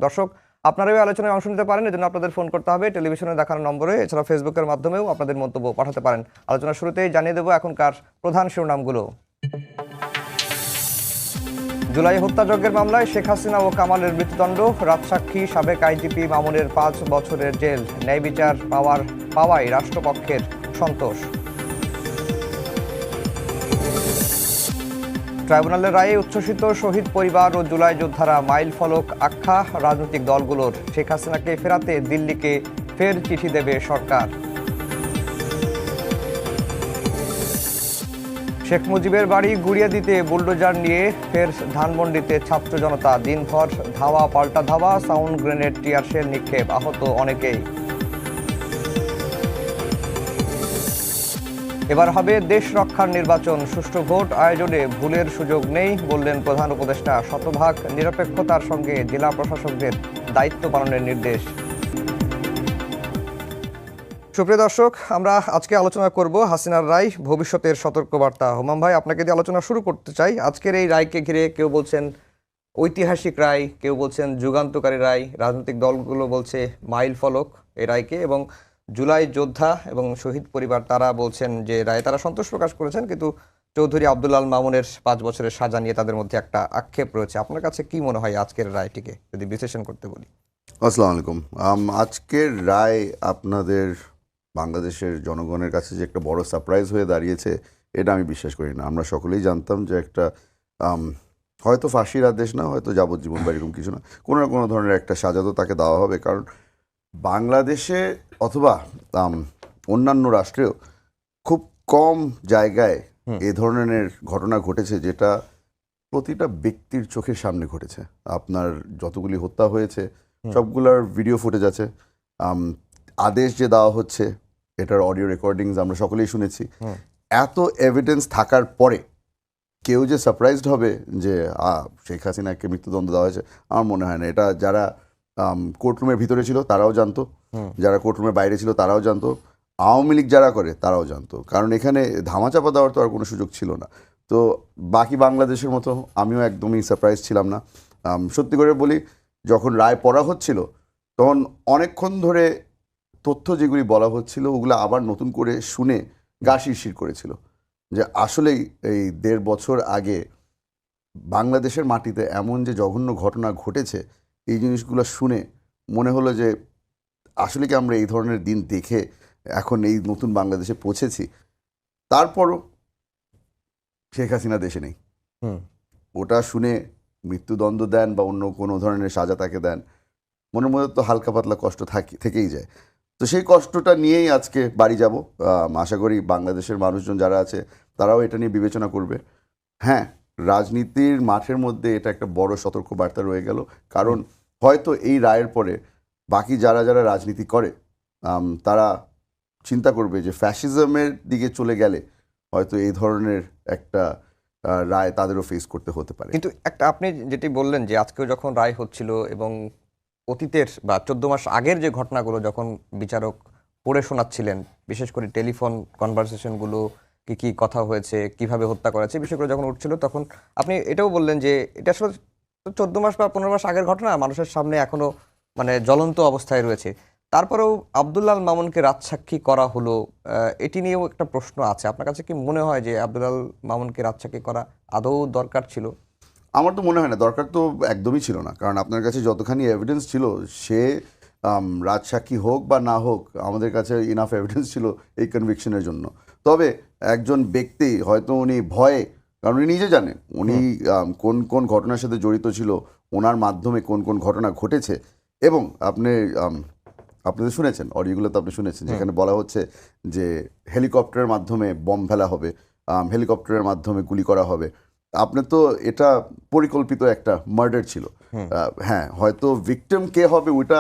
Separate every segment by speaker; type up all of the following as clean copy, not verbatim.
Speaker 1: দর্শক আপনারা এই আলোচনায় অংশ নিতে পারেন, এজন্য আপনাদের ফোন করতে হবে টেলিভিশনে দেখানো নম্বরে, এছাড়া ফেসবুকের মাধ্যমেও আপনাদের মন্তব্য পাঠাতে পারেন। আলোচনার শুরুতেই জানিয়ে দেব এখনকার প্রধান শিরোনামগুলো। জুলাই হত্যাযজ্ঞের মামলায় শেখ হাসিনা ও কামালের মৃত্যুদণ্ড, রাজসাক্ষী সাবেক আইজিপি মামুনের 5 বছরের জেল, ন্যায় বিচার পাওয়ায় রাষ্ট্রপক্ষের সন্তোষ। ট্রাইব্যুনালের রায়ে উচ্ছ্বসিত শহীদ পরিবার ও জুলাই যোদ্ধারা, মাইল ফলক আখ্যা রাজনৈতিক দলগুলোর, শেখ হাসিনাকে ফেরাতে দিল্লিকে ফের চিঠি দেবে সরকার। শেখ মুজিবের বাড়ি গুড়িয়ে দিতে বুলডোজার নিয়ে ফের ধানমন্ডিতে ছাত্র জনতা, দিনভর ধাওয়া পাল্টা ধাওয়া, সাউন্ড গ্রেনেড টিয়ারশেল নিক্ষেপ, আহত অনেকেই। এবার হবে দেশ রক্ষার নির্বাচন, সুষ্ঠু ভোট আয়োজনে ভুলের সুযোগ নেই বললেন প্রধান উপদেষ্টা, শতভাগ নিরপেক্ষতার সঙ্গে জেলা প্রশাসকদের দায়িত্ব পালনের নির্দেশ। সুপ্রিয় দর্শক, আমরা আজকে আলোচনা করব হাসিনার রায়, ভবিষ্যতের সতর্কবার্তা। হুমাম ভাই, আপনাকে দিয়ে আলোচনা শুরু করতে চাই। আজকের এই রায়কে ঘিরে কেউ বলছেন ঐতিহাসিক রায়, কেউ বলছেন যুগান্তকারী রায়, রাজনৈতিক দলগুলো বলছে মাইল ফলক এই রায়কে, এবং জুলাই যোদ্ধা এবং শহীদ পরিবার তারা বলছেন যে রায়ে তারা সন্তোষ প্রকাশ করেছেন, কিন্তু চৌধুরী আব্দুল আল মামুনের 5 বছরের সাজা নিয়ে তাদের মধ্যে একটা আক্ষেপ রয়েছে। আপনার কাছে কি মনে হয় আজকের রায়টিকে যদি বিশ্লেষণ করতে বলি?
Speaker 2: আসসালামু আলাইকুম। আজকের রায় আপনাদের বাংলাদেশের জনগণের কাছে যে একটা বড় সারপ্রাইজ হয়ে দাঁড়িয়েছে, এটা আমি বিশ্বাস করি না। আমরা সকলেই জানতাম যে একটা হয়তো ফাঁসির আদেশ না, হয়তো যাবজ্জীবন বা এরকম কিছু না, কোনো না কোনো ধরনের একটা সাজা তো তাকে দেওয়া হবে। কারণ বাংলাদেশে অথবা অন্যান্য রাষ্ট্রেও খুব কম জায়গায় এ ধরনের ঘটনা ঘটেছে যেটা প্রতিটা ব্যক্তির চোখের সামনে ঘটেছে। আপনার যতগুলি হত্যা হয়েছে সবগুলোর ভিডিও ফুটেজ আছে, আদেশ যে দেওয়া হচ্ছে এটার অডিও রেকর্ডিংস আমরা সকলেই শুনেছি। এত এভিডেন্স থাকার পরে কেউ যে সারপ্রাইজড হবে যে শেখ হাসিনাকে মৃত্যুদণ্ড দেওয়া হয়েছে, আমার মনে হয় না। এটা যারা কোর্টরুমের ভিতরে ছিল তারাও জানতো, যারা কোর্টরুমের বাইরে ছিল তারাও জানতো, আওয়ামী লীগ যারা করে তারাও জানতো। কারণ এখানে ধামাচাপা দেওয়ার তো আর কোনো সুযোগ ছিল না। তো বাকি বাংলাদেশের মতো আমিও একদমই সারপ্রাইজ ছিলাম না। সত্যি করে বলি, যখন রায় পড়া হচ্ছিল তখন অনেকক্ষণ ধরে তথ্য যেগুলি বলা হচ্ছিল ওগুলো আবার নতুন করে শুনে গা শিরশির করেছিল যে আসলেই এই 1.5 বছর আগে বাংলাদেশের মাটিতে এমন যে জঘন্য ঘটনা ঘটেছে, এই জিনিসগুলো শুনে মনে হলো যে আসলে কি আমরা এই ধরনের দিন দেখে এখন এই নতুন বাংলাদেশে পৌঁছেছি। তারপরও শেখ হাসিনা দেশে নেই। ওটা শুনে মৃত্যুদণ্ড দেন বা অন্য কোনো ধরনের সাজা তাকে দেন, মনের মধ্যে তো হালকা পাতলা কষ্ট থেকেই যায়। তো সেই কষ্টটা নিয়েই আজকে বাড়ি যাব। আশা করি বাংলাদেশের মানুষজন যারা আছে তারাও এটা নিয়ে বিবেচনা করবে। হ্যাঁ, রাজনীতির মাঠের মধ্যে এটা একটা বড় সতর্কবার্তা রয়ে গেল। কারণ হয়তো এই রায়ের পরে বাকি যারা যারা রাজনীতি করে তারা চিন্তা করবে যে ফ্যাসিজমের দিকে চলে গেলে হয়তো এই ধরনের একটা রায় তাদেরও ফেস করতে হতে পারে।
Speaker 1: কিন্তু একটা আপনি যেটি বললেন যে আজকেও যখন রায় হচ্ছিল এবং অতীতের বা 14 মাস আগের যে ঘটনাগুলো যখন বিচারক পড়ে শোনাচ্ছিলেন, বিশেষ করে টেলিফোন কনভারসেশনগুলো, কি কি কথা হয়েছে, কিভাবে হত্যা করা হয়েছে, বিষয়গুলো যখন উঠছিল, তখন আপনি এটাও বললেন যে এটা আসলে 14 মাস বা 15 মাস আগের ঘটনা, মানুষের সামনে এখনো মানে জ্বলন্ত অবস্থায় রয়েছে। তারপরেও আব্দুল আল মামুনকে রাজসাক্ষী করা হলো, এটি নিয়েও একটা প্রশ্ন আছে। আপনার কাছে কি মনে হয় যে আব্দুল আল মামুনকে রাজসাক্ষী করা আদৌ দরকার ছিল?
Speaker 2: আমার তো মনে হয় না, দরকার তো একদমই ছিল না। কারণ আপনার কাছে যতখানি এভিডেন্স ছিল, সে রাজসাক্ষী হোক বা না হোক, আমাদের কাছে ইনাফ এভিডেন্স ছিল এই কনভিকশনের জন্য। তবে একজন ব্যক্তি হয়তো উনি ভয়ে, কারণ উনি নিজে জানেন উনি কোন কোন ঘটনার সাথে জড়িত ছিল, ওনার মাধ্যমে কোন কোন ঘটনা ঘটেছে। এবং আপনাদের শুনেছেন অডিওগুলো, তো আপনি শুনেছেন যেখানে বলা হচ্ছে যে হেলিকপ্টারের মাধ্যমে বম ফেলা হবে, হেলিকপ্টারের মাধ্যমে গুলি করা হবে। আপনার তো এটা পরিকল্পিত একটা মার্ডার ছিল। হ্যাঁ, হয়তো ভিকটিম কে হবে ওইটা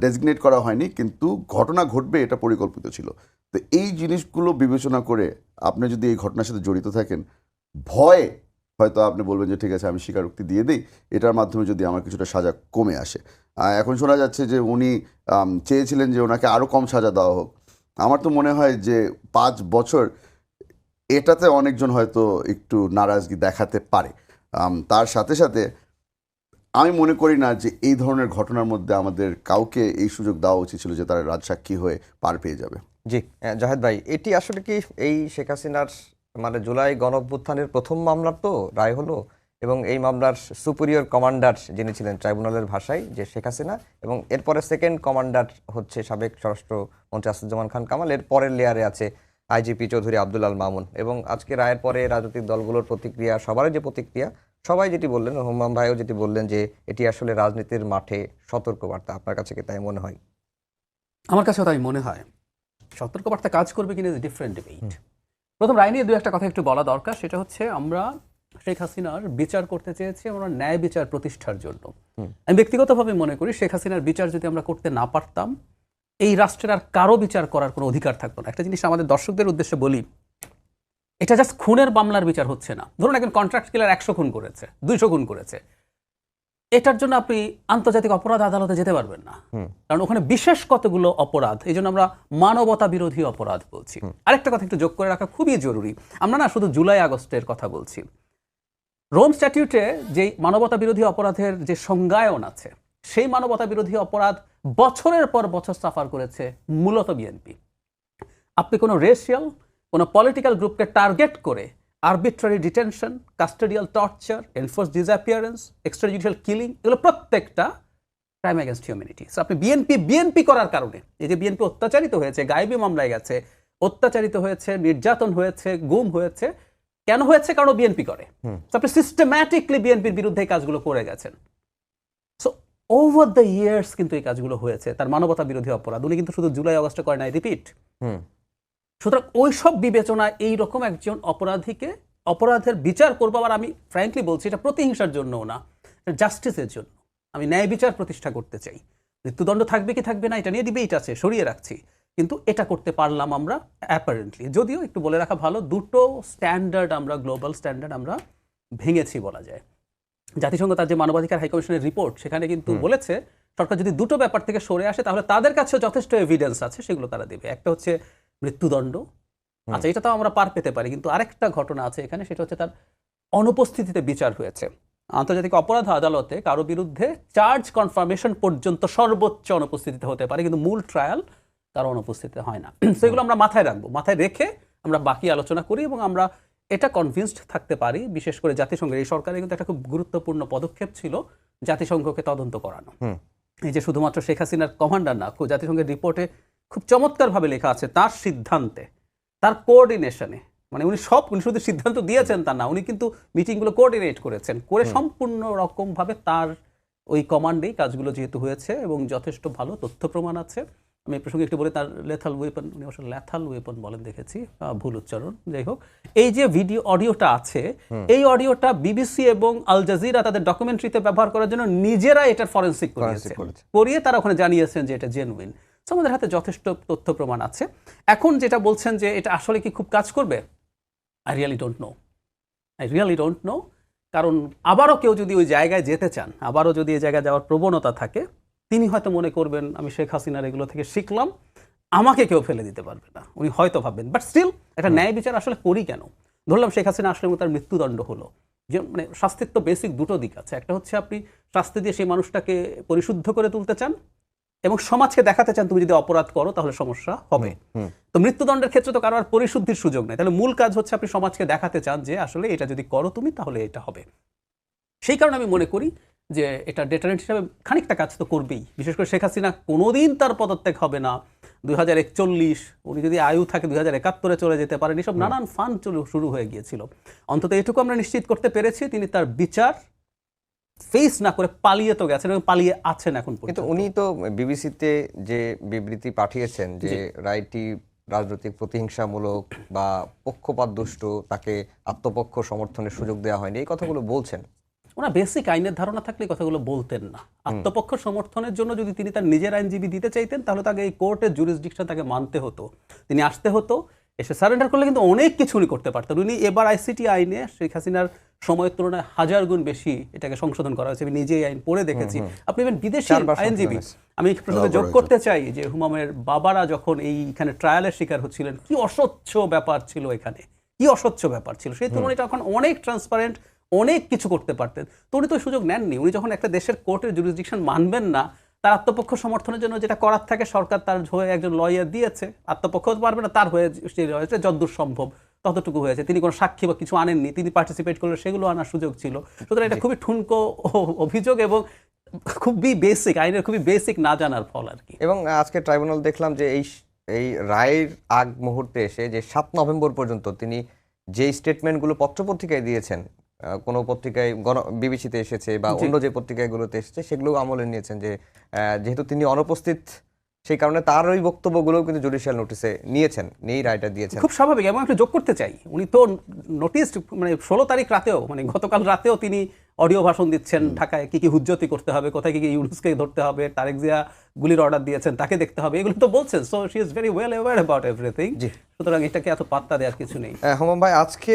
Speaker 2: ডেজিগনেট করা হয়নি, কিন্তু ঘটনা ঘটবে এটা পরিকল্পিত ছিল। তো এই জিনিসগুলো বিবেচনা করে আপনি যদি এই ঘটনার সাথে জড়িত থাকেন, ভয়ে হয়তো আপনি বলবেন যে ঠিক আছে আমি স্বীকারোক্তি দিয়ে দিই, এটার মাধ্যমে যদি আমার কিছুটা সাজা কমে আসে। এখন শোনা যাচ্ছে যে উনি চেয়েছিলেন যে ওনাকে আরও কম সাজা দেওয়া হোক। আমার তো মনে হয় যে 5 বছর এটাতে অনেকজন হয়তো একটু নারাজগি দেখাতে পারে। তার সাথে সাথে আমি মনে করি না যে এই ধরনের ঘটনার মধ্যে আমাদের কাউকে এই সুযোগ দেওয়া উচিত ছিল যে তারা রাজসাক্ষী হয়ে পার পেয়ে যাবে।
Speaker 1: জি, জাহেদ ভাই, এটি আসলে কি এই শেখ হাসিনার মানে জুলাই গণঅভ্যুত্থানের প্রথম মামলার তো রায় হলো, এবং এই মামলার সুপিরিয়র কমান্ডার যিনি ছিলেন ট্রাইব্যুনালের ভাষায় যে শেখ হাসিনা, এবং এরপরে সেকেন্ড কমান্ডার হচ্ছে সাবেক স্বরাষ্ট্রমন্ত্রী আসাদুজ্জামান খান কামাল, এর পরের লেয়ারে আছে আইজিপি চৌধুরী আব্দুল আল মামুন। এবং আজকে রায়ের পরে রাজনৈতিক দলগুলোর প্রতিক্রিয়া, সবারই যে প্রতিক্রিয়া, সবাই যেটি বললেন, হুমাম ভাইও যেটি বললেন যে এটি আসলে রাজনীতির মাঠে সতর্কবার্তা। আপনার কাছে কি তাই মনে হয়?
Speaker 3: আমার কাছেও তাই মনে হয়। সতর্কবার্তা কাজ করবে কিনা ইজ ডিফারেন্ট ডিবেট। প্রথম রায় নিয়ে দু একটা কথা একটু বলা দরকার, সেটা হচ্ছে আমরা শেখ হাসিনার বিচার করতে চেয়েছি আমরা ন্যায় বিচার প্রতিষ্ঠার জন্য। আমি ব্যক্তিগতভাবে মনে করি শেখ হাসিনার বিচার যদি আমরা করতে না পারতাম, এই রাষ্ট্রের আর কারো বিচার করার কোনো অধিকার থাকতো না। একটা জিনিস আমাদের দর্শকদের উদ্দেশ্যে বলি, এটা জাস্ট খুনের মামলার বিচার হচ্ছে না। ধরুন একজন কন্ট্রাক্ট কিলার 100 খুন করেছে, 200 খুন করেছে, এটার জন্য আপনি আন্তর্জাতিক অপরাধ আদালতে যেতে পারবেন না, কারণ ওখানে বিশেষ কতগুলো অপরাধ, এই জন্য আমরা মানবতা বিরোধী অপরাধ বলছি। আরেকটা কথা একটু যোগ করে রাখা খুবই জরুরি, আমরা না শুধু জুলাই আগস্টের কথা বলছি, রোম স্ট্যাটিউটে যে মানবতা বিরোধী অপরাধের যে সংজ্ঞায়ন আছে, সেই মানবতা বিরোধী অপরাধ বছরের পর বছর সাফার করেছে মূলত বিএনপি। আপনি কোনো রেশিয়াল, কোনো পলিটিক্যাল গ্রুপকে টার্গেট করে arbitrary detention, custodial torture, enforce disappearance, extrajudicial killing, এগুলো প্রত্যেকটা ক্রাইম এগেনস্ট হিউম্যানিটি। সো আপনি বিএনপি করার কারণে, এই যে বিএনপি অত্যাচারিত হয়েছে, গায়েবী মামলায় গেছে, অত্যাচারিত হয়েছে, নির্যাতন হয়েছে, গুম হয়েছে, কেন হয়েছে? কারণ বিএনপি করে। সো আপনি সিস্টেম্যাটিকলি বিএনপির বিরুদ্ধে এই কাজগুলো করে গেছেন। সো ওভার দ্য ইয়ার্স কিন্তু এই কাজগুলো হয়েছে, তার মানবতা বিরোধী অপরাধ। উনি কিন্তু শুধু জুলাই আগস্টে করে নাই, রিপিট। সুতরাং ওই সব বিবেচনা এইরকম একজন অপরাধীকে অপরাধের বিচার করবো, আবার আমি ফ্র্যাঙ্কলি বলছি এটা প্রতিহিংসার জন্যও না, জাস্টিসের জন্য। আমি ন্যায় বিচার প্রতিষ্ঠা করতে চাই। মৃত্যুদণ্ড থাকবে কি থাকবে না এটা নিয়ে ডিবেট আছে, সরিয়ে রাখছি, কিন্তু এটা করতে পারলাম আমরা অ্যাপারেন্টলি। যদিও একটু বলে রাখা ভালো, দুটো স্ট্যান্ডার্ড আমরা, গ্লোবাল স্ট্যান্ডার্ড আমরা ভেঙেছি বলা যায়। জাতিসংঘ তার যে মানবাধিকার হাইকমিশনের রিপোর্ট, সেখানে কিন্তু বলেছে সরকার যদি দুটো ব্যাপার থেকে সরে আসে তাহলে তাদের কাছেও যথেষ্ট এভিডেন্স আছে, সেগুলো তারা দেবে। একটা হচ্ছে মৃত্যুদণ্ড, আচ্ছা এটা তো আমরা পার পেতে পারি, কিন্তু আরেকটা ঘটনা আছে এখানে, সেটা হচ্ছে তার অনুপস্থিতিতে বিচার হয়েছে। আন্তর্জাতিক অপরাধ আদালতে কারো বিরুদ্ধে চার্জ কনফার্মেশন পর্যন্ত সর্বোচ্চ অনুপস্থিতিতে হতে পারে, কিন্তু মূল ট্রায়াল তার অনুপস্থিতিতে হয় না। সেগুলো আমরা মাথায় রাখবো, মাথায় রেখে আমরা বাকি আলোচনা করি, এবং আমরা এটা কনভিন্সড থাকতে পারি, বিশেষ করে জাতিসংঘের এই সরকারের কিন্তু একটা খুব গুরুত্বপূর্ণ পদক্ষেপ ছিল জাতিসংঘকে তদন্ত করানো। এই যে শুধুমাত্র শেখ হাসিনার কমান্ডার না, জাতিসংঘের রিপোর্টে খুব চমৎকারভাবে লেখা আছে তার সিদ্ধান্তে, তার কোঅর্ডিনেশনে, মানে উনি শুধু সিদ্ধান্ত দিয়েছেন তা না, উনি কিন্তু মিটিংগুলো কোঅর্ডিনেট করেছেন, করে সম্পূর্ণ রকমভাবে তার ওই কমান্ডেই কাজগুলো যেহেতু হয়েছে, এবং যথেষ্ট ভালো তথ্য প্রমাণ আছে। আমি এই প্রসঙ্গে একটু বলি, তার লেথাল ওয়েপন, উনি অবশ্য ল্যাথাল ওয়েপন বলেন দেখেছি, ভুল উচ্চারণ, যাই হোক, এই যে অডিওটা আছে, এই অডিওটা বিবিসি এবং আল জাজিরা তাদের ডকুমেন্টারিতে ব্যবহার করার জন্য নিজেরা এটার ফরেনসিক করিয়ে তারা ওখানে জানিয়েছেন যে এটা জেনুইন। সো আমাদের হাতে যথেষ্ট তথ্য প্রমাণ আছে। এখন যেটা বলছেন যে এটা আসলে কি খুব কাজ করবে, আই রিয়েলি ডোন্ট নো। কারণ আবারও কেউ যদি ওই জায়গায় যেতে চান, আবারও যদি এই জায়গায় যাওয়ার প্রবণতা থাকে, তিনি হয়তো মনে করবেন আমি শেখ হাসিনার এগুলো থেকে শিখলাম, আমাকে কেউ ফেলে দিতে পারবে না, উনি হয়তো ভাববেন। বাট স্টিল একটা ন্যায় বিচার আসলে করি কেন? ধরলাম শেখ হাসিনা আসলে তার মৃত্যুদণ্ড হলো, যে মানে শাস্তির তো বেসিক দুটো দিক আছে। একটা হচ্ছে আপনি শাস্তি দিয়ে সেই মানুষটাকে পরিশুদ্ধ করে তুলতে চান, এবং সমাজকে দেখাতে চান তুমি যদি অপরাধ করো তাহলে সমস্যা হবে। তো মৃত্যুদণ্ডের ক্ষেত্রে তো কারো আর পরিশুদ্ধির সুযোগ নেই, তাহলে মূল কাজ হচ্ছে আপনি সমাজকে দেখাতে চান যে আসলে এটা যদি করো তুমি তাহলে এটা হবে। সেই কারণে আমি মনে করি যে এটা ডেটারেন্ট হিসাবে খানিকটা কাজ তো করবেই। বিশেষ করে শেখ হাসিনা কোনোদিন তার পদত্যাগ হবে না, 2041 উনি যদি আয়ু থাকে 2071 চলে যেতে পারেন, এসব নানান ফান শুরু হয়ে গিয়েছিল। অন্তত এটুকু আমরা নিশ্চিত করতে পেরেছি তিনি তার বিচার ফেস না করে পালিয়ে তো গেছেন, এবং পালিয়ে আছেন এখন পর্যন্ত।
Speaker 1: কিন্তু উনি তো বিবিসিতে যে বিবৃতি পাঠিয়েছেন যে রায়টি রাজনৈতিক প্রতিহিংসামূলক বা পক্ষপাত দুষ্ট, তাকে আত্মপক্ষ সমর্থনের সুযোগ দেওয়া হয়নি, এই কথাগুলো বলছেন।
Speaker 3: ওনা বেসিক আইনের ধারণা থাকলে কথাগুলো বলতেন না। আত্মপক্ষ সমর্থনের জন্য যদি তিনি তার নিজের আইনজীবী দিতে চাইতেন, তাহলে তাকে এই কোর্টের জুরিসডিকশন তাকে মানতে হতো, তিনি আসতে হতো, এসে সারেন্ডার করলে কিন্তু অনেক কিছু উনি করতে পারতেন। উনি এবার আইসিটি আইনে শেখ হাসিনার সময়ের তুলনায় 1000 গুণ বেশি এটাকে সংশোধন করা হয়েছে। আমি নিজেই আইন পড়ে দেখেছি। আপনি ইভেন বিদেশি আইনজীবী, আমি প্রসঙ্গে যোগ করতে চাই যে হুমামের বাবারা যখন এইখানে ট্রায়ালের শিকার হচ্ছিলেন, কি অস্বচ্ছ ব্যাপার ছিল এখানে, কি অস্বচ্ছ ব্যাপার ছিল, সেই তুলনায় এখন অনেক ট্রান্সপারেন্ট, অনেক কিছু করতে পারতেন। তো উনি তো সুযোগ নেননি। উনি যখন একটা দেশের কোর্টের জুরিসডিকশন মানবেন না, তার আত্মপক্ষ সমর্থনের জন্য যেটা করার থাকে সরকার তার হয়ে একজন লয়ার দিয়েছে, আত্মপক্ষ হতে পারবে না, তার হয়ে হয়েছে যতদূর সম্ভব ততটুকু হয়েছে। তিনি কোনো সাক্ষী বা কিছু আনেননি, তিনি পার্টিসিপেট করলে সেগুলো আনার সুযোগ ছিল। সুতরাং এটা খুবই ঠুনকো অভিযোগ এবং খুবই বেসিক, আইনের খুবই বেসিক না জানার ফল আর কি।
Speaker 1: এবং আজকে ট্রাইব্যুনাল দেখলাম যে এই রায়ের আগ মুহূর্তে এসে যে 7 নভেম্বর পর্যন্ত তিনি যে স্টেটমেন্টগুলো পত্রপত্রিকায় দিয়েছেন, কোনো পত্রিকায় বিবিসিতে এসেছে বা অন্য যে পত্রিকাগুলোতে এসেছে, সেগুলো আমলে নিয়েছেন যে যেহেতু তিনি অনুপস্থিত, সেই কারণে তার ওই বক্তব্যগুলো কিন্তু জুডিশিয়াল নোটিসে নিয়েছেন, নিয়েই রায়টা দিয়েছেন।
Speaker 3: খুব স্বাভাবিক। এবং একটা যোগ করতে চাই, উনি তো নোটিস মানে 16 তারিখ রাতেও, মানে গতকাল রাতেও তিনি অডিও ভাষণ দিচ্ছেন ঢাকায়, কি কি হুজ্জতি করতে হবে, কোথায় কি কি ইউনুসকে ধরতে হবে, তারেক জিয়া গুলির অর্ডার দিয়েছেন তাকে দেখতে হবে, এগুলো তো বলছেন। So she is very well aware about everything. সুতরাং এটাকে এত পাত্তা দেওয়ার কিছু নেই।
Speaker 1: হোমাম ভাই, আজকে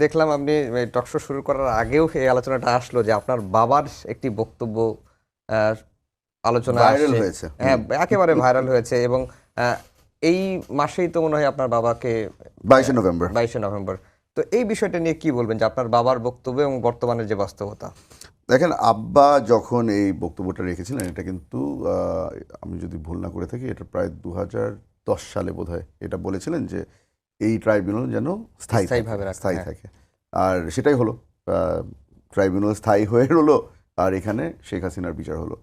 Speaker 1: দেখলাম আপনি টকশো শুরু করার আগেও এই আলোচনাটা আসলো যে আপনার বাবার একটি বক্তব্য আলোচনা
Speaker 2: ভাইরাল হয়েছে।
Speaker 1: হ্যাঁ, একেবারে ভাইরাল হয়েছে। এবং এই মাসেই তো মনে হয় আপনার বাবাকে 22শে নভেম্বর। তো এই বিষয়টা নিয়ে কি বলবেন যে আপনার বাবার বক্তব্য এবং বর্তমানের যে বাস্তবতা?
Speaker 2: দেখেন, আব্বা যখন এই বক্তব্যটা রেখেছিলেন, এটা কিন্তু আমি যদি ভুল না করে থাকি, এটা প্রায় 2010 সালে বোধহয় এটা বলেছিলেন যে এই ট্রাইব্যুনাল যেন
Speaker 1: স্থায়ীভাবে
Speaker 2: স্থায়ী থাকে। আর সেটাই হলো, ট্রাইব্যুনাল স্থায়ী হয়ে রলো, আর এখানে শেখ হাসিনার বিচার হলো।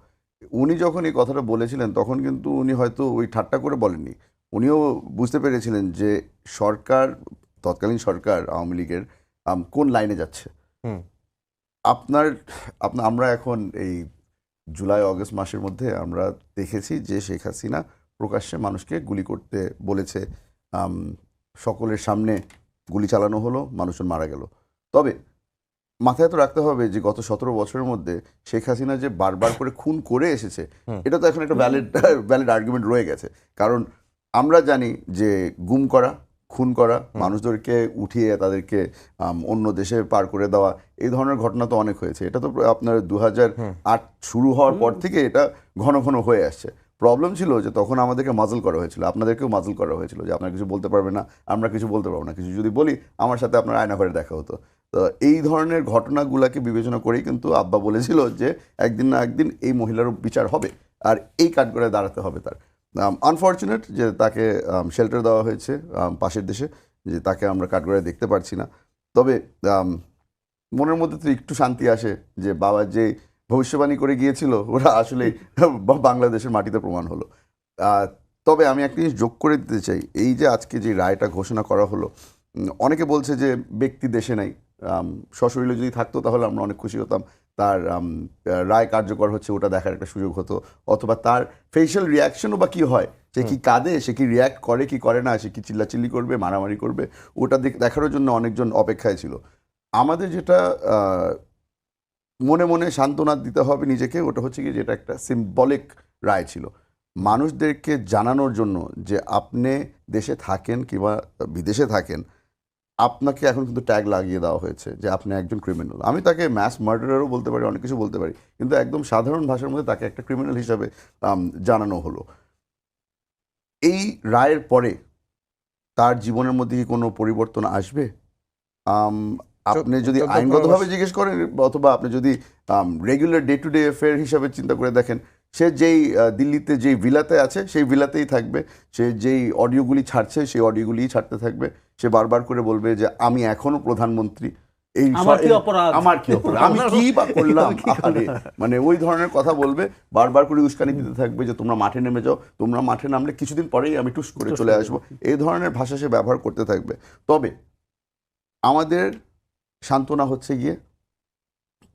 Speaker 2: উনি যখন এই কথাটা বলেছিলেন তখন কিন্তু উনি হয়তো ওই ঠাট্টা করে বলেননি। উনিও বুঝতে পেরেছিলেন যে সরকার, তৎকালীন সরকার আওয়ামী লীগের কোন লাইনে যাচ্ছে। আমরা এখন এই জুলাই অগস্ট মাসের মধ্যে আমরা দেখেছি যে শেখ হাসিনা প্রকাশ্যে মানুষকে গুলি করতে বলেছে, সকলের সামনে গুলি চালানো হলো, মানুষজন মারা গেল। তবে মাথায় তো রাখতে হবে যে গত 17 বছরের মধ্যে শেখ হাসিনা যে বারবার করে খুন করে এসেছে, এটা তো এখন একটা ভ্যালিড আর্গুমেন্ট রয়ে গেছে। কারণ আমরা জানি যে গুম করা, খুন করা, মানুষদেরকে উঠিয়ে তাদেরকে অন্য দেশে পার করে দেওয়া, এই ধরনের ঘটনা তো অনেক হয়েছে। এটা তো আপনার 2008 শুরু হওয়ার পর থেকে এটা ঘন ঘন হয়ে আসছে। প্রবলেম ছিল যে তখন আমাদেরকে মাজল করা হয়েছিল, আপনাদেরকেও মাজল করা হয়েছিল যে আপনারা কিছু বলতে পারবে না, আমরা কিছু বলতে পারবো না, কিছু যদি বলি আমার সাথে আপনার আয়না করে দেখা হতো। তো এই ধরনের ঘটনাগুলোকে বিবেচনা করেই কিন্তু আব্বা বলেছিল যে একদিন না একদিন এই মহিলারও বিচার হবে, আর এই কাঠগড়ায় দাঁড়াতে হবে তার। আনফর্চুনেট যে তাকে শেল্টার দেওয়া হয়েছে পাশের দেশে, যে তাকে আমরা কাঠগড়ায় দেখতে পারছি না। তবে মনের মধ্যে তো একটু শান্তি আসে যে বাবা যে ভবিষ্যবাণী করে গিয়েছিল ওরা আসলেই বাংলাদেশের মাটিতে প্রমাণ হলো। তবে আমি একটা জিনিস যোগ করে দিতে চাই, এই যে আজকে যে রায়টা ঘোষণা করা হলো, অনেকে বলছে যে ব্যক্তি দেশে নাই, সশরীরে যদি থাকতো তাহলে আমরা অনেক খুশি হতাম, তার রায় কার্যকর হচ্ছে ওটা দেখার একটা সুযোগ হতো, অথবা তার ফেশিয়াল রিয়াকশনও বা কী হয়, সে কি কাঁদে, সে কি রিয়াক্ট করে কি করে না, সে কি চিল্লাচিল্লি করবে, মারামারি করবে, ওটা দেখার জন্য অনেকজন অপেক্ষায় ছিল। আমাদের যেটা মনে মনে সান্ত্বনা দিতে হবে নিজেকে, ওটা হচ্ছে কি যেটা একটা সিম্বলিক রায় ছিল, মানুষদেরকে জানানোর জন্য যে আপনি দেশে থাকেন কিংবা বিদেশে থাকেন, আপনাকে এখন কিন্তু ট্যাগ লাগিয়ে দেওয়া হয়েছে যে আপনি একজন ক্রিমিনাল। আমি তাকে ম্যাস মার্ডারারও বলতে পারি, অনেক কিছু বলতে পারি, কিন্তু একদম সাধারণ ভাষার মধ্যে তাকে একটা ক্রিমিনাল হিসাবে জানানো হলো। এই রায়ের পরে তার জীবনের মধ্যে কি কোনো পরিবর্তন আসবে? আপনি যদি আইনগতভাবে জিজ্ঞেস করেন, অথবা আপনি যদি regular day to day affair হিসাবে চিন্তা করে দেখেন, সে যেই দিল্লিতে যেই ভিলাতে আছে সেই ভিলাতেই থাকবে, সে যেই অডিওগুলি ছাড়ছে সেই অডিওগুলিই ছাড়তে থাকবে, সে বারবার করে বলবে যে আমি এখনো প্রধানমন্ত্রী,
Speaker 3: আমার কি অপরাধ,
Speaker 2: আমি কি বা করলাম, মানে ওই ধরনের কথা বলবে, বারবার করে উস্কানি দিতে থাকবে যে তোমরা মাঠে নেমে যাও, তোমরা মাঠে নামলে কিছুদিন পরেই আমি টুস করে চলে আসবো, এই ধরনের ভাষা সে ব্যবহার করতে থাকবে। তবে আমাদের সান্ত্বনা হচ্ছে গিয়ে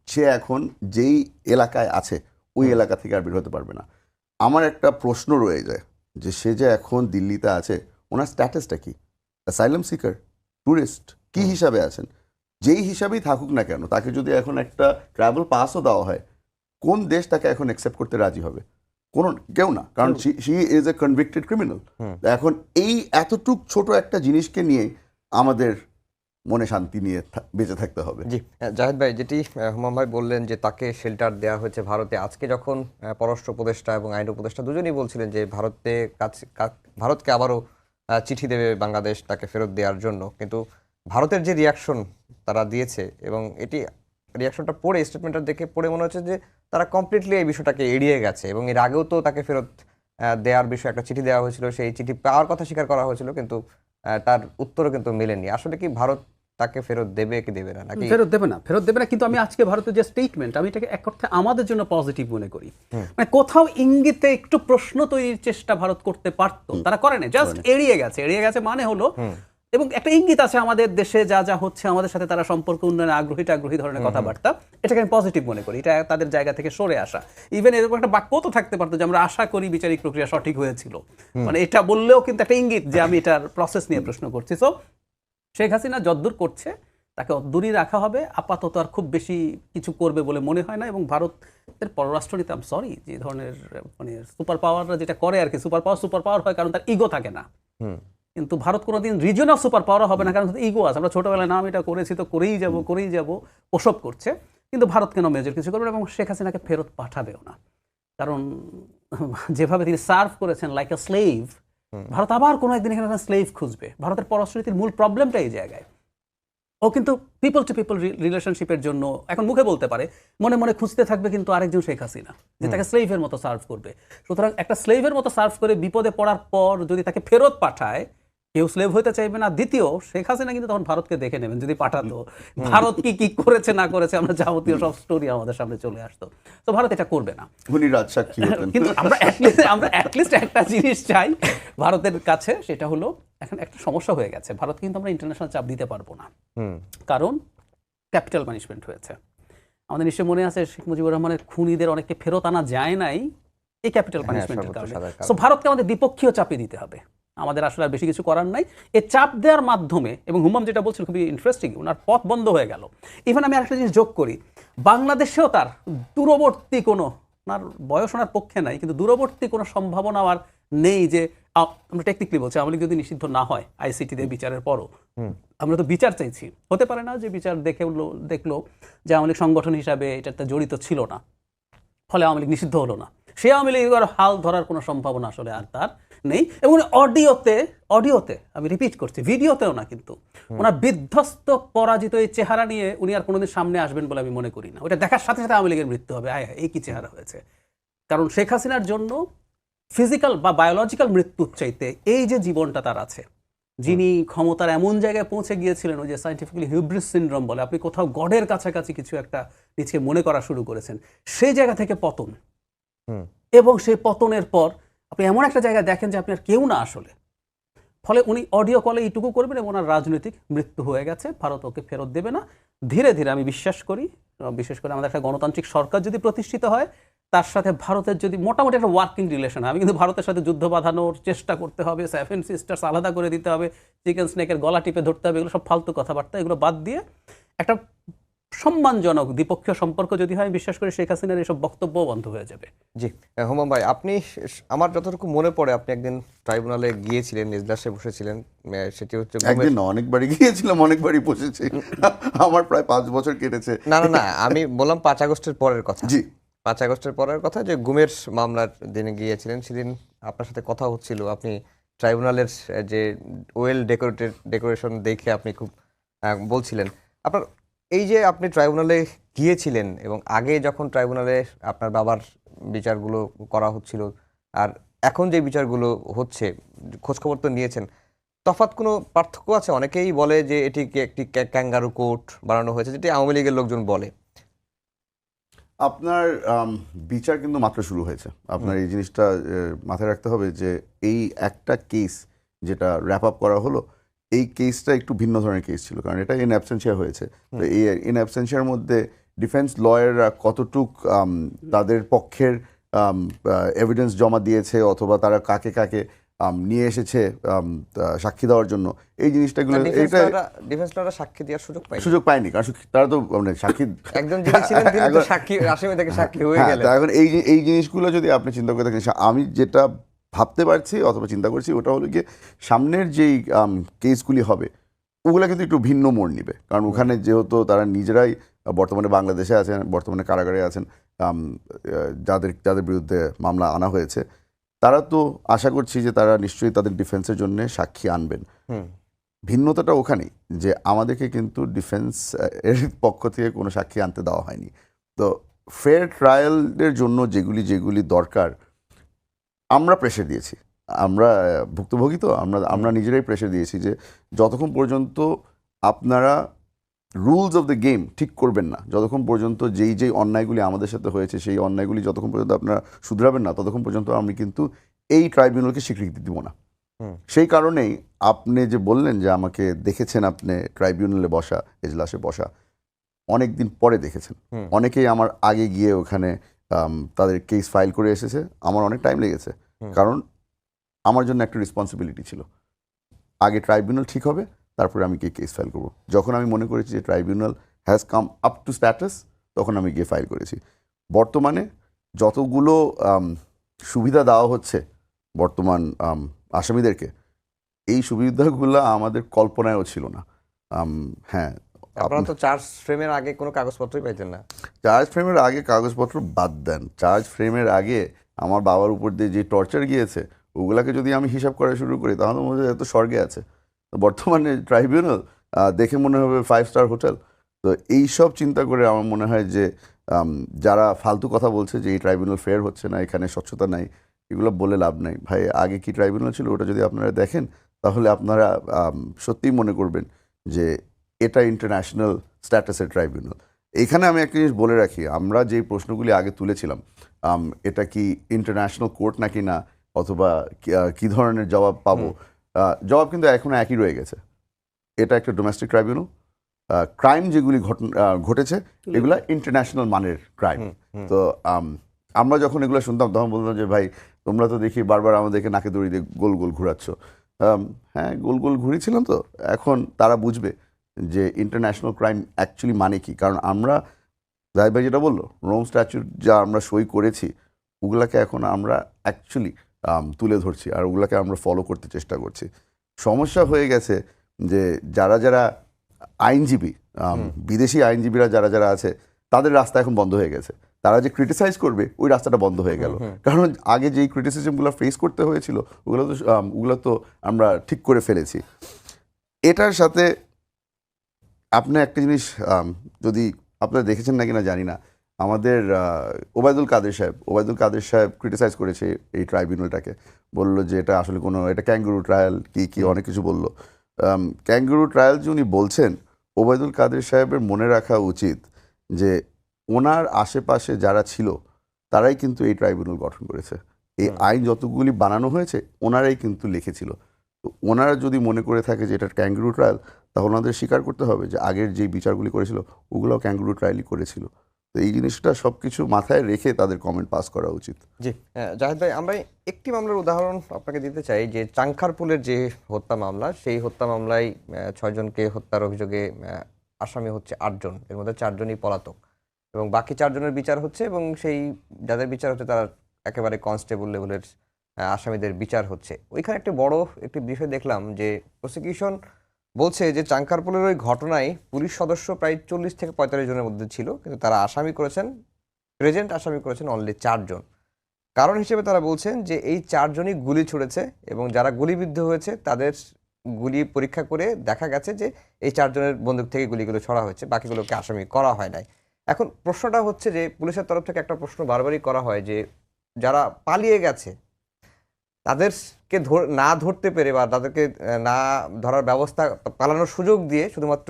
Speaker 2: সে এখন যেই এলাকায় আছে ওই এলাকা থেকে আর বের হতে পারবে না। আমার একটা প্রশ্ন রয়ে যায় যে সে যে এখন দিল্লিতে আছে, ওনার স্ট্যাটাসটা কি? অ্যাসাইলাম সিকার, ট্যুরিস্ট, কি হিসাবে আছেন? যেই হিসাবেই থাকুক না কেন, তাকে যদি এখন একটা ট্রাভেল পাসও দেওয়া হয়, কোন দেশ তাকে এখন অ্যাকসেপ্ট করতে রাজি হবে? কেউ না, কারণ she is a convicted criminal. এখন এই এতটুক ছোট একটা জিনিসকে নিয়ে আমাদের মনে শান্তি নিয়ে বেঁচে থাকতে হবে।
Speaker 1: জি জাহিদ ভাই, যেটি হুমাম ভাই বললেন যে তাকে শেল্টার দেওয়া হয়েছে ভারতে, আজকে যখন পররাষ্ট্র উপদেষ্টা এবং আইন উপদেষ্টা দুজনেই বলছিলেন যে ভারতকে আবারও চিঠি দেবে বাংলাদেশ তাকে ফেরত দেওয়ার জন্য, কিন্তু ভারতের যে রিয়াকশন তারা দিয়েছে, এবং এটি রিয়াকশনটা পড়ে, স্টেটমেন্টটা দেখে পড়ে মনে হচ্ছে যে তারা কমপ্লিটলি এই বিষয়টাকে এড়িয়ে গেছে, এবং এর আগেও তো তাকে ফেরত দেওয়ার বিষয়ে একটা চিঠি দেওয়া হয়েছিল, সেই চিঠি পাওয়ার কথা স্বীকার করা হয়েছিল, কিন্তু তার উত্তরও কিন্তু মেলেনি। আসলে কি ভারত তাকে ফেরত দেবে কি দেবে না, নাকি
Speaker 3: ফেরত দেবে না, কিন্তু আমি আজকে ভারতের যে স্টেটমেন্ট, আমি এটাকে এক অর্থে আমাদের জন্য পজিটিভ মনে করি। মানে কোথাও ইঙ্গিতে একটু প্রশ্ন তৈরির চেষ্টা ভারত করতে পারতো, তারা করে না, জাস্ট এড়িয়ে গেছে মানে হলো, এবং একটা ইঙ্গিত আছে আমাদের দেশে যা যা হচ্ছে, আমাদের সাথে তারা সম্পর্ক উন্নয়নে আগ্রহী ধরনের কথাবার্তা, এটাকে আমি পজিটিভ মনে করি, এটা তাদের জায়গা থেকে সরে আসা। ইভেন এরকম একটা বাক্য তো থাকতে পারতো যে আমরা আশা করি বিচারিক প্রক্রিয়া সঠিক হয়েছিল, মানে এটা বললেও কিন্তু একটা ইঙ্গিত যে আমি এটার প্রসেস নিয়ে প্রশ্ন করছি। সো শেখ হাসিনা যদ্দূর করছে তাকে অদ্দূরই রাখা হবে, আপাতত আর খুব বেশি কিছু করবে বলে মনে হয় না। এবং ভারতের পররাষ্ট্রনীতি, আমি সরি, যে ধরনের মানে সুপার পাওয়াররা যেটা করে আর কি, সুপার পাওয়ার হয় কারণ তার ইগো থাকে না, কিন্তু ভারত কোনোদিন রিজিয়নাল সুপার পাওয়ার হবে না কারণ ইগো আছে। আমরা ছোটবেলায় নাম এটা করেছি তো করেই যাব ওসব করছে, কিন্তু ভারত কেন মেজর কিছু করবে না, এবং শেখ হাসিনাকে ফেরত পাঠাবেও না, কারণ যেভাবে তিনি সার্ভ করেছেন লাইক আ স্লেভ, ভারত আবার কোনো একদিন এখানে স্লেভ খুঁজবে। ভারতের পররাষ্ট্রনীতির মূল প্রবলেমটা এই জায়গায়। ও কিন্তু পিপল টু পিপল রিলেশনশিপের জন্য এখন মুখে বলতে পারে, মনে মনে খুঁজতে থাকবে কিন্তু আরেকজন শেখ হাসিনা যে তাকে স্লেভের মতো সার্ভ করবে। সুতরাং একটা স্লেভের মতো সার্ভ করে বিপদে পড়ার পর যদি তাকে ফেরত পাঠায়, কেউ স্লেভ হইতে চাইবে না। দ্বিতীয়, শেখ হাসিনা কিন্তু তখন ভারতকে দেখে নেবেন, যদি পাঠাতো ভারত কি করেছে না করেছে আমরা যাবতীয় সব স্টোরি আমাদের সামনে চলে আসতো। তো ভারত এটা করবে না,
Speaker 2: উনি রাজসাক্ষী হতেন।
Speaker 3: কিন্তু আমরা অ্যাটলিস্ট একটা জিনিস চাই ভারতের কাছে, সেটা হলো এখন একটা সমস্যা হয়ে গেছে, ভারত কিন্তু আমরা ইন্টারন্যাশনাল চাপ দিতে পারবো না, কারণ ক্যাপিটাল পানিশমেন্ট হয়েছে। আমাদের নিশ্চয় মনে আছে শেখ মুজিবুর রহমানের খুনিদের অনেককে ফেরত আনা যায় নাই এই ক্যাপিটাল পানিশমেন্টের কারণে। সো ভারতকে আমাদের দ্বিপক্ষীয় চাপে দিতে হবে, আমাদের আসলে আর বেশি কিছু করার নাই। এই চাপ দেওয়ার মাধ্যমে, এবং হুমাম যেটা বলছেন খুবই ইন্টারেস্টিং, ওনার পথ বন্ধ হয়ে গেল। ইভেন আমি আরেকটা জিনিস যোগ করি, বাংলাদেশেও তার দূরবর্তী কোনো, ওনার বয়স ওনার পক্ষে নাই, কিন্তু দূরবর্তী কোনো সম্ভাবনা আর নেই যে, আমরা টেকনিক্যালি বলছি আওয়ামী লীগ যদি নিষিদ্ধ না হয় আইসিটিতে বিচারের পরও, আমরা তো বিচার চাইছি, হতে পারে না যে বিচার দেখলো যে আওয়ামী লীগ সংগঠন হিসাবে এটাতে জড়িত ছিল না, ফলে আওয়ামী লীগ নিষিদ্ধ হলো না, সে আওয়ামী লীগের হাল ধরার কোনো সম্ভাবনা আসলে আর তার নেই। এবং অডিওতে আমি রিপিট করছি, ভিডিওতেও না, কিন্তু ওনার বিধ্বস্ত পরাজিত এই চেহারা নিয়ে উনি আর কোনোদিন সামনে আসবেন বলে আমি মনে করি না। ওটা দেখার সাথে সাথে আওয়ামী লীগের মৃত্যু হবে, এই কি চেহারা হয়েছে। কারণ শেখ হাসিনার জন্য ফিজিক্যাল বা বায়োলজিক্যাল মৃত্যুর চাইতে এই যে জীবনটা তার আছে, যিনি ক্ষমতার এমন জায়গায় পৌঁছে গিয়েছিলেন, ওই যে সায়েন্টিফিক্যালি হিউব্রিস সিনড্রোম বলে, আপনি কোথাও গডের কাছাকাছি কিছু একটা নিজকে মনে করা শুরু করেছেন, সেই জায়গা থেকে পতন, এবং সেই পতনের পর আপনি এমন একটা জায়গায় দেখেন যে আপনি আর কেউ না আসলে, ফলে উনি অডিও কলে এইটুকু করবেন এবং ওনার রাজনৈতিক মৃত্যু হয়ে গেছে, ভারত ওকে ফেরত দেবে না। ধীরে ধীরে আমি বিশ্বাস করি, বিশেষ করে আমাদের একটা গণতান্ত্রিক সরকার যদি প্রতিষ্ঠিত হয়, তার সাথে ভারতের যদি মোটামুটি একটা ওয়ার্কিং রিলেশন হয়, আমি কিন্তু ভারতের সাথে যুদ্ধ বাঁধানোর চেষ্টা করতে হবে, সেভেন সিস্টার্স আলাদা করে দিতে হবে, চিকেন স্নেকের গলা টিপে ধরতে হবে, এগুলো সব ফালতু কথাবার্তা, এগুলো বাদ দিয়ে একটা সম্মানজনক দ্বিপক্ষীয় সম্পর্ক যদি হয়, বিশ্বাস করে শেখ হাসিনার এসব বক্তব্য বন্ধ হয়ে যাবে।
Speaker 1: জি হুমাম ভাই, আপনি, আমার যতটুকু মনে পড়ে আপনি একদিন ট্রাইব্যুনালে গিয়েছিলেন, এজলাসে বসেছিলেন, সেটি হচ্ছে
Speaker 2: একদিন না, অনেকবারই গিয়েছিলাম, অনেকবারই বসেছি, আমার প্রায় 5 বছর কেটেছে।
Speaker 1: না আমি বললাম 5 আগস্টের পরের কথা।
Speaker 2: জি,
Speaker 1: 5 আগস্টের পরের কথা, যে গুমের মামলার দিনে গিয়েছিলেন, সেদিন আপনার সাথে কথা হচ্ছিল, আপনি ট্রাইব্যুনালের যে ওয়েল ডেকোরেশন দেখে আপনি খুব বলছিলেন আপনার, এই যে আপনি ট্রাইব্যুনালে গিয়েছিলেন এবং আগে যখন ট্রাইব্যুনালে আপনার বাবার বিচারগুলো করা হচ্ছিল আর এখন যে বিচারগুলো হচ্ছে, খোঁজখবর তো নিয়েছেন, তফাৎ কোনো পার্থক্য আছে? অনেকেই বলে যে এটিকে একটি ক্যাঙ্গারু কোর্ট বানানো হয়েছে, যেটি আওয়ামী লীগের লোকজন বলে।
Speaker 2: আপনার বিচার কিন্তু মাত্র শুরু হয়েছে। আপনার এই জিনিসটা মাথায় রাখতে হবে যে এই একটা কেস যেটা র্যাপ আপ করা হলো, এই কেসটা একটু ভিন্ন ধরনের কেস ছিল, কারণ এটা ইন অ্যাবসেন্সিয়া হয়েছে। তো এই ইন অ্যাবসেন্সিয়ার মধ্যে ডিফেন্স লয়াররা কতটুক তাদের পক্ষের এভিডেন্স জমা দিয়েছে, অথবা তারা কাকে কাকে নিয়ে এসেছে সাক্ষী দেওয়ার জন্য, এই জিনিসটাগুলো
Speaker 1: ডিফেন্স লয়াররা সাক্ষী দেওয়ার
Speaker 2: সুযোগ পায়নি, কারণ তারা তো মানে সাক্ষী
Speaker 1: একজন যিনি ছিলেন তিনি তো সাক্ষী, আসামি থেকে সাক্ষী হয়ে গেলেন।
Speaker 2: এখন এই জিনিসগুলো যদি আপনি চিন্তা করে থাকেন, আমি যেটা ভাবতে পারছি অথবা চিন্তা করছি ওটা হলো গিয়ে সামনের যেই কেসগুলি হবে ওগুলো কিন্তু একটু ভিন্ন মোড় নিবে, কারণ ওখানে যেহেতু তারা নিজেরাই বর্তমানে বাংলাদেশে আছেন, বর্তমানে কারাগারে আছেন, যাদের বিরুদ্ধে মামলা আনা হয়েছে, তারা তো আশা করছি যে তারা নিশ্চয়ই তাদের ডিফেন্সের জন্য সাক্ষী আনবেন। ভিন্নতাটা ওখানেই যে আমাদেরকে কিন্তু ডিফেন্স এর পক্ষ থেকে কোনো সাক্ষী আনতে দেওয়া হয়নি। তো ফেয়ার ট্রায়ালের জন্য যেগুলি যেগুলি দরকার আমরা প্রেশার দিয়েছি, আমরা ভুক্তভোগী, তো আমরা নিজেরাই প্রেশার দিয়েছি যে যতক্ষণ পর্যন্ত আপনারা রুলস অফ দ্য গেম ঠিক করবেন না, যতক্ষণ পর্যন্ত যেই অন্যায়গুলি আমাদের সাথে হয়েছে সেই অন্যায়গুলি যতক্ষণ পর্যন্ত আপনারা শুধরাবেন না, ততক্ষণ পর্যন্ত আমি কিন্তু এই ট্রাইব্যুনালকে স্বীকৃতি দিব না। সেই কারণেই আপনি যে বললেন যে আমাকে দেখেছেন আপনি ট্রাইব্যুনালে বসা, এজলাসে বসা, অনেক দিন পরে দেখেছেন। অনেকেই আমার আগে গিয়ে ওখানে তাদের কেস ফাইল করে এসেছে, আমার অনেক টাইম লেগেছে, কারণ আমার জন্য একটা রেসপন্সিবিলিটি ছিল, আগে ট্রাইব্যুনাল ঠিক হবে তারপরে আমি গিয়ে কেস ফাইল করব। যখন আমি মনে করেছি যে tribunal has come up to status, তখন আমি গিয়ে ফাইল করেছি। বর্তমানে যতগুলো সুবিধা দেওয়া হচ্ছে বর্তমান আসামিদেরকে, এই সুবিধাগুলো আমাদের কল্পনায়ও ছিল না। হ্যাঁ,
Speaker 1: আপনারা তো চার্জ ফ্রেমের আগে কোনো কাগজপত্রই পাইতেন না।
Speaker 2: চার্জ ফ্রেমের আগে কাগজপত্র বাদ দেন, চার্জ ফ্রেমের আগে আমার বাবার উপর দিয়ে যে টর্চার গিয়েছে ওগুলাকে যদি আমি হিসাব করা শুরু করি তাহলে মনে হয় এত স্বর্গে আছে। তো বর্তমানে ট্রাইব্যুনাল দেখে মনে হবে 5 স্টার হোটেল। তো এইসব চিন্তা করে আমার মনে হয় যে যারা ফালতু কথা বলছে যে এই ট্রাইব্যুনাল ফেয়ার হচ্ছে না, এখানে স্বচ্ছতা নাই, এগুলো বলে লাভ নাই ভাই। আগে কি ট্রাইব্যুনাল ছিল ওটা যদি আপনারা দেখেন তাহলে আপনারা সত্যিই মনে করবেন যে এটা ইন্টারন্যাশনাল স্ট্যাটাসের ট্রাইব্যুনাল। এইখানে আমি একটা জিনিস বলে রাখি, আমরা যে প্রশ্নগুলি আগে তুলেছিলাম, এটা কি ইন্টারন্যাশনাল কোর্ট নাকি না, অথবা কি ধরনের জবাব পাবো, জবাব কিন্তু এখনো একই রয়ে গেছে। এটা একটা ডোমেস্টিক ট্রাইব্যুনাল। ক্রাইম যেগুলি ঘটেছে এগুলা ইন্টারন্যাশনাল মানের ক্রাইম। তো আমরা যখন এগুলো শুনতাম তখন বলতাম যে ভাই তোমরা তো দেখি বারবার আমাদেরকে নাকে দড়ি দিয়ে গোল গোল ঘুরাচ্ছ। হ্যাঁ, গোল গোল ঘুরিয়েছিলাম, তো এখন তারা বুঝবে যে ইন্টারন্যাশনাল ক্রাইম অ্যাকচুয়ালি মানে কি। কারণ আমরা জাহিদ ভাই যেটা বললো, রোম স্ট্যাচুট যা আমরা সই করেছি ওগুলাকে এখন আমরা অ্যাকচুয়ালি তুলে ধরছি আর ওগুলাকে আমরা ফলো করতে চেষ্টা করছি। সমস্যা হয়ে গেছে যে যারা যারা আইনজীবী, বিদেশি আইনজীবীরা যারা যারা আছে তাদের রাস্তা এখন বন্ধ হয়ে গেছে। তারা যে ক্রিটিসাইজ করবে ওই রাস্তাটা বন্ধ হয়ে গেল। কারণ আগে যেই ক্রিটিসিজমগুলো ফেস করতে হয়েছিল ওগুলো তো আমরা ঠিক করে ফেলেছি। এটার সাথে আপনি একটা জিনিস যদি আপনারা দেখেছেন না কিনা জানি না, আমাদের ওবায়দুল কাদের সাহেব ক্রিটিসাইজ করেছে এই ট্রাইব্যুনালটাকে, বললো যে এটা আসলে কোনো এটা ক্যাঙ্গুরু ট্রায়াল কি অনেক কিছু বললো। ক্যাঙ্গুরু ট্রায়াল যে উনি বলছেন, ওবায়দুল কাদের সাহেবের মনে রাখা উচিত যে ওনার আশেপাশে যারা ছিল তারাই কিন্তু এই ট্রাইব্যুনাল গঠন করেছে। এই আইন যতগুলি বানানো হয়েছে ওনারাই কিন্তু লিখেছিল। তো ওনারা যদি মনে করে থাকে যে এটা ক্যাঙ্গুরু ট্রায়াল, তাহলে ওনাদের স্বীকার করতে হবে যে আগের যে বিচারগুলি করেছিল ওগুলোও ক্যাঙ্গুরু ট্রায়ালই করেছিল। তো এই জিনিসটা সব কিছু মাথায় রেখে তাদের কমেন্ট পাস করা উচিত।
Speaker 1: জি জাহিদ ভাই, আমরা একটি মামলার উদাহরণ আপনাকে দিতে চাই, যে চাংখারপুলের যে হত্যা মামলা, সেই হত্যা মামলায় 6 জনকে হত্যার অভিযোগে আসামি হচ্ছে 8 জন, এর মধ্যে 4 জনই পলাতক এবং বাকি 4 জনের বিচার হচ্ছে, এবং সেই যাদের বিচার হচ্ছে তারা একেবারে কনস্টেবল লেভেলের আসামিদের বিচার হচ্ছে। ওইখানে একটি বিষয় দেখলাম যে প্রসিকিউশন বলছে যে চাংখারপুলের ওই ঘটনায় পুলিশ সদস্য প্রায় 40 থেকে 45 জনের মধ্যে ছিল, কিন্তু তারা প্রেজেন্ট আসামি করেছেন অনলি 4 জন। কারণ হিসেবে তারা বলছেন যে এই 4 জনই গুলি ছুড়েছে এবং যারা গুলিবিদ্ধ হয়েছে তাদের গুলি পরীক্ষা করে দেখা গেছে যে এই 4 জনের বন্দুক থেকে গুলিগুলো ছড়া হয়েছে, বাকিগুলোকে আসামি করা হয় নাই। এখন প্রশ্নটা হচ্ছে যে পুলিশের তরফ থেকে একটা প্রশ্ন বারবারই করা হয় যে যারা পালিয়ে গেছে তাদেরকে না ধরতে পেরে বা তাদেরকে না ধরার ব্যবস্থা, পালানোর সুযোগ দিয়ে শুধুমাত্র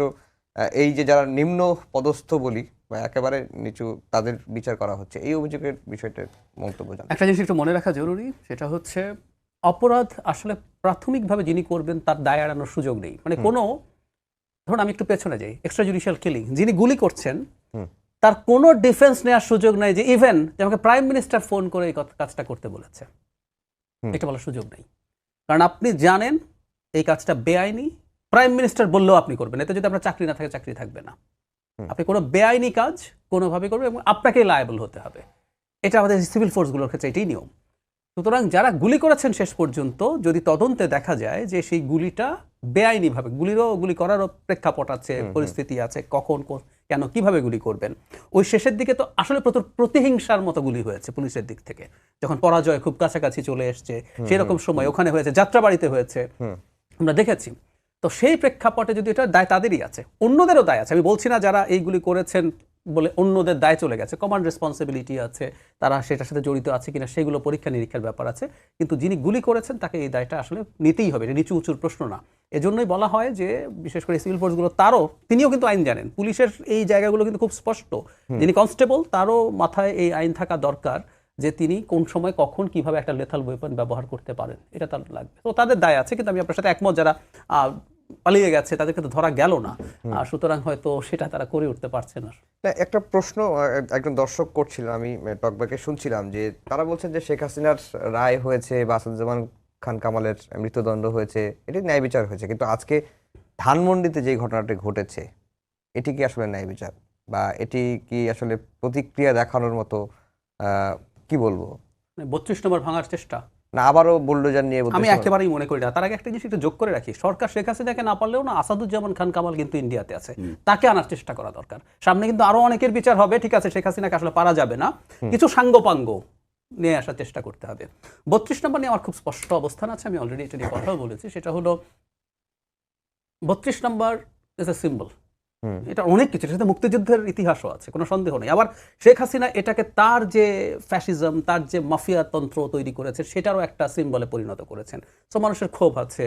Speaker 1: এই যে যারা নিম্ন পদস্থ বলি বা একেবারে নিচু তাদের বিচার করা হচ্ছে, এই অভিযোগের বিষয়টার মন্তব্য জানান।
Speaker 3: একটা জিনিস একটু মনে রাখা জরুরি, সেটা হচ্ছে অপরাধ আসলে প্রাথমিকভাবে যিনি করবেন তার দায় এড়ানোর সুযোগ নেই। মানে কোনো, ধরুন আমি একটু পেছনে যাই, এক্সট্রা জুডিশিয়াল কিলিং, যিনি গুলি করছেন তার কোনো ডিফেন্স নেওয়ার সুযোগ নাই যে ইভেন আমাকে প্রাইম মিনিস্টার ফোন করে এই কাজটা করতে বলেছে, এটা বলার সুযোগ নেই। কারণ আপনি জানেন এই কাজটা বেআইনি, প্রাইম মিনিস্টার বললেও আপনি করবেন, এতে যদি আপনার চাকরি না থাকে চাকরি থাকবে না। আপনি কোনো বেআইনি কাজ কোনোভাবে করবেন এবং আপনাকেই লায়াবল হতে হবে। এটা আমাদের সিভিল ফোর্সগুলোর ক্ষেত্রে এটাই নিয়ম। সুতরাং যারা গুলি করেছেন শেষ পর্যন্ত যদি তদন্তে দেখা যায় যে সেই গুলিটা বেআইনিভাবে, গুলি করারও প্রেক্ষাপট আছে, পরিস্থিতি আছে, কখন কেন কিভাবে গুলি করবেন, ওই শেষের দিকে তো আসলে প্রতিহিংসার মতো গুলি হয়েছে পুলিশের দিক থেকে, যখন পরাজয় খুব কাছাকাছি চলে এসছে সেরকম সময় ওখানে হয়েছে, যাত্রাবাড়িতে হয়েছে, আমরা দেখেছি। তো সেই প্রেক্ষাপটে যদি এটা দায় তাদেরই আছে, অন্যদেরও দায় আছে। আমি বলছি না যারা এইগুলি করেছেন বলে অন্যদের দায় চলে গেছে, কমন রেসপন্সিবিলিটি আছে, তারা সেটার সাথে জড়িত আছে কিনা সেগুলো পরীক্ষা নিরীক্ষার ব্যাপার আছে, কিন্তু যিনি গুলি করেছেন তাকে এই দায়টা আসলে নিতেই হবে, এটা নিচু উঁচুর প্রশ্ন না। এজন্যই বলা হয় যে বিশেষ করে সিভিল ফোর্সগুলো, তিনিও কিন্তু আইন জানেন, পুলিশের এই জায়গাগুলো কিন্তু খুব স্পষ্ট, যিনি কনস্টেবল তারও মাথায় এই আইন থাকা দরকার যে তিনি কোন সময় কখন কিভাবে একটা লেথাল ওয়েপন ব্যবহার করতে পারেন, এটা তার লাগবে। তো তাদের দায় আছে, কিন্তু আমি আপনার সাথে একমত, যারা পালিয়ে গেছে তাদেরকে তো ধরা গেল না, সুতরাং হয়তো সেটা তারা করে উঠতে পারছে না।
Speaker 1: একটা প্রশ্ন একজন দর্শক করছিলেন, আমি টকব্যাকে শুনছিলাম যে তারা বলছেন যে শেখ হাসিনার রায় হয়েছে বা আসাদুজ্জামান খান কামালের মৃত্যুদণ্ড হয়েছে, এটি ন্যায় বিচার হয়েছে, কিন্তু আজকে ধানমন্ডিতে যে ঘটনাটি ঘটেছে এটি কি আসলে ন্যায় বিচার, বা এটি কি আসলে প্রতিক্রিয়া দেখানোর মতো, কি বলবো,
Speaker 3: 32 নম্বর ভাঙার চেষ্টা
Speaker 1: না আবারও বুলডোজার নিয়ে
Speaker 3: আমি একেবারেই মনে করি না। তার আগে একটা জিনিস একটু যোগ করে রাখি, সরকার শেখ হাসিনাকে না পারলেও না আসাদুজ্জামান খান কামাল কিন্তু ইন্ডিয়াতে আছে, তাকে আনার চেষ্টা করা দরকার। সামনে কিন্তু আরো অনেকের বিচার হবে, ঠিক আছে, শেখ হাসিনাকে আসলে পারা যাবে না, কিছু সাঙ্গপাঙ্গ নিয়ে আসার চেষ্টা করতে হবে। 32 নম্বর নিয়ে আমার খুব স্পষ্ট অবস্থান আছে, আমি অলরেডি এটা নিয়ে কথাও বলেছি। সেটা হলো 32 নম্বর ইজ এ সিম্বল, এটা অনেক কিছু, সেটা মুক্তিযুদ্ধের ইতিহাসও আছে, কোনো সন্দেহ নেই। আবার শেখ হাসিনা এটাকে তার যে ফ্যাসিজম, তার যে মাফিয়া তন্ত্র তৈরি করেছে সেটারও একটা সিম্বলে পরিণত করেছেন। তো মানুষের ক্ষোভ আছে,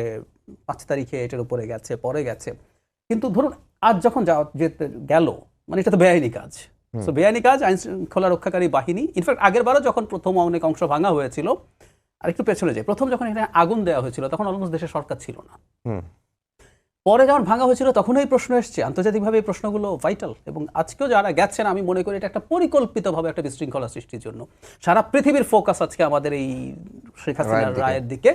Speaker 3: 5 তারিখে এটার উপরে গেছে, পরে গেছে, কিন্তু ধরুন আজ যখন যেতে গেল, মানে এটা তো বেআইনি কাজ। তো বেআইনি কাজ, আইন শৃঙ্খলা রক্ষাকারী বাহিনী, ইনফ্যাক্ট আগের বারও যখন প্রথম অনেক অংশ ভাঙা হয়েছিল, আর একটু পেছনে যায়, প্রথম যখন এখানে আগুন দেওয়া হয়েছিল তখন অলমোস্ট দেশের সরকার ছিল না, পরে যখন ভাঙা হয়েছিল তখন এই প্রশ্ন এসছে, আন্তর্জাতিকভাবে এই প্রশ্নগুলো ভাইটাল, এবং আজকেও যারা গেছেন আমি মনে করি এটা একটা পরিকল্পিতভাবে একটা বিশৃঙ্খলা সৃষ্টির জন্য। সারা পৃথিবীর ফোকাস আজকে আমাদের এই শেখ হাসিনার রায়ের দিকে,